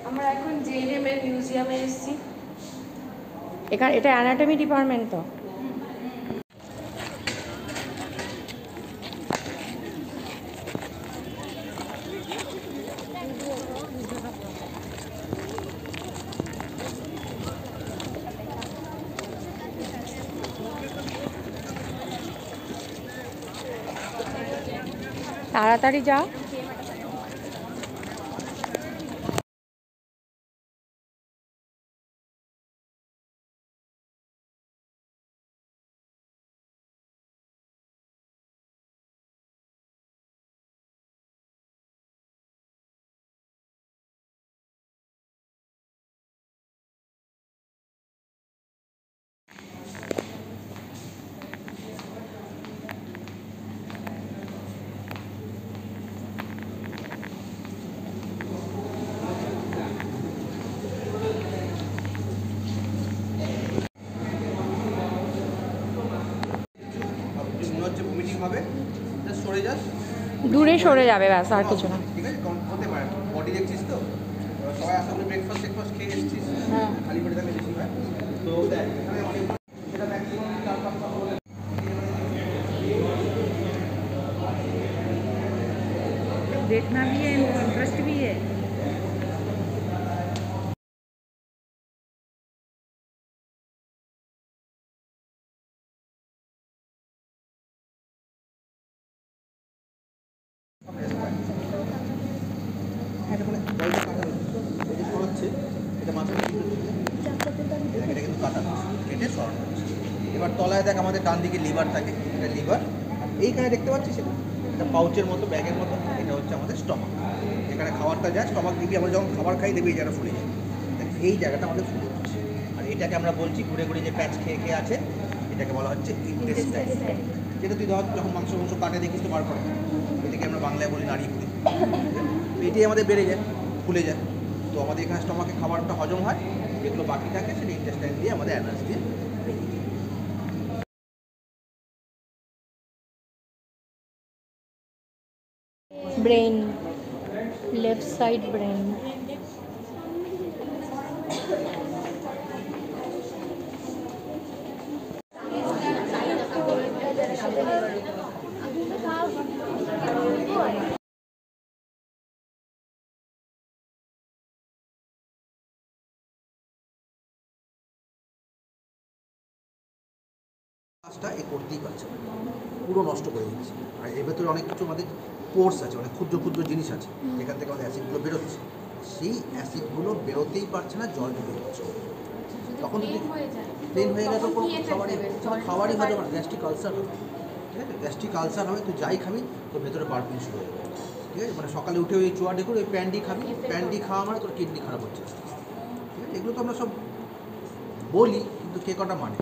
আমরা এখন জেএনএম এর মিউজিয়ামে এসেছি। এখানে এটা অ্যানাটমি ডিপার্টমেন্ট তো। তাড়াতাড়ি যাও। দূরে সরে যাবে, ব্যাস আর কিছু না। ঠিক আছে, হতে পারে বডি দেখছিস তো, সবাই আসলে ব্রেকফাস্ট খেয়ে এসেছিস, খালি পেটে থাকলে বেশি হয়। তো দেখ এখানে অনেক সেটা ম্যাক্সিমাম 4-5 টা বলে देखना भी है, इंटरेस्ट भी है। এবার তলায় দেখ আমাদের ডান দিকে লিভার থাকে, এটা লিভার। এইখানে দেখতে পাচ্ছিস এটা পাউচের মতো, ব্যাগের মতো, এটা হচ্ছে আমাদের স্টমাক। এখানে খাবারটা যায়, স্টমাক দিবি, আমরা যখন খাবার খাই দেখবি এই জায়গাটা ফুলে যায়, এই জায়গাটা আমাদের ফুলে যাচ্ছে। আর এটাকে আমরা বলছি ঘুরে ঘুরে যে প্যাচ খেয়ে খেয়ে আছে, এটাকে বলা হচ্ছে ইন্টেস্টাইন। যেটা তুই ধর যখন মাংস কাটে দেখিস তো বার করে, এটাকে আমরা বাংলায় বলি নাড়ি ফুলে। এটাই আমাদের বেড়ে যায়, ফুলে যায়। তো আমাদের এখানে স্টমাকে খাবারটা হজম হয়, যেগুলো বাকি থাকে সেটা ইন্টেস্টাইন দিয়ে আমাদের অ্যানাস দিয়ে বেরিয়ে যায়। Brain, left side brain. কাজটা এ করতেই পারছে না, পুরো নষ্ট করে দিচ্ছে। আর এর ভেতরে অনেক কিছু আমাদের পোর্স আছে, অনেক ক্ষুদ্র ক্ষুদ্র জিনিস আছে, যেখান থেকে আমাদের অ্যাসিডগুলো বেরোচ্ছে। সেই অ্যাসিডগুলো বেরোতেই পারছে না, জল ঢুকে যাচ্ছে। তখন যদি প্লেন হয়ে গেছে খাবারই হয়ে যাবে, গ্যাস্ট্রিক আলসার হবে। ঠিক আছে, গ্যাস্ট্রিক আলসার হবে, তুই যাই খাবি তোর ভেতরে বার্পিং শুরু হয়ে যাবে। ঠিক আছে, মানে সকালে উঠে ওই চুয়া ডেকুর ওই প্যান্ডি খাবি, প্যান্ডি খাওয়া মানে তোর কিডনি খারাপ হচ্ছে। ঠিক আছে, এগুলো তো আমরা সব বলি, কিন্তু কে কটা মানে।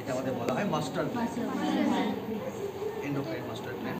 এটা আমাদের বলা হয় master plan, endocrine master plan.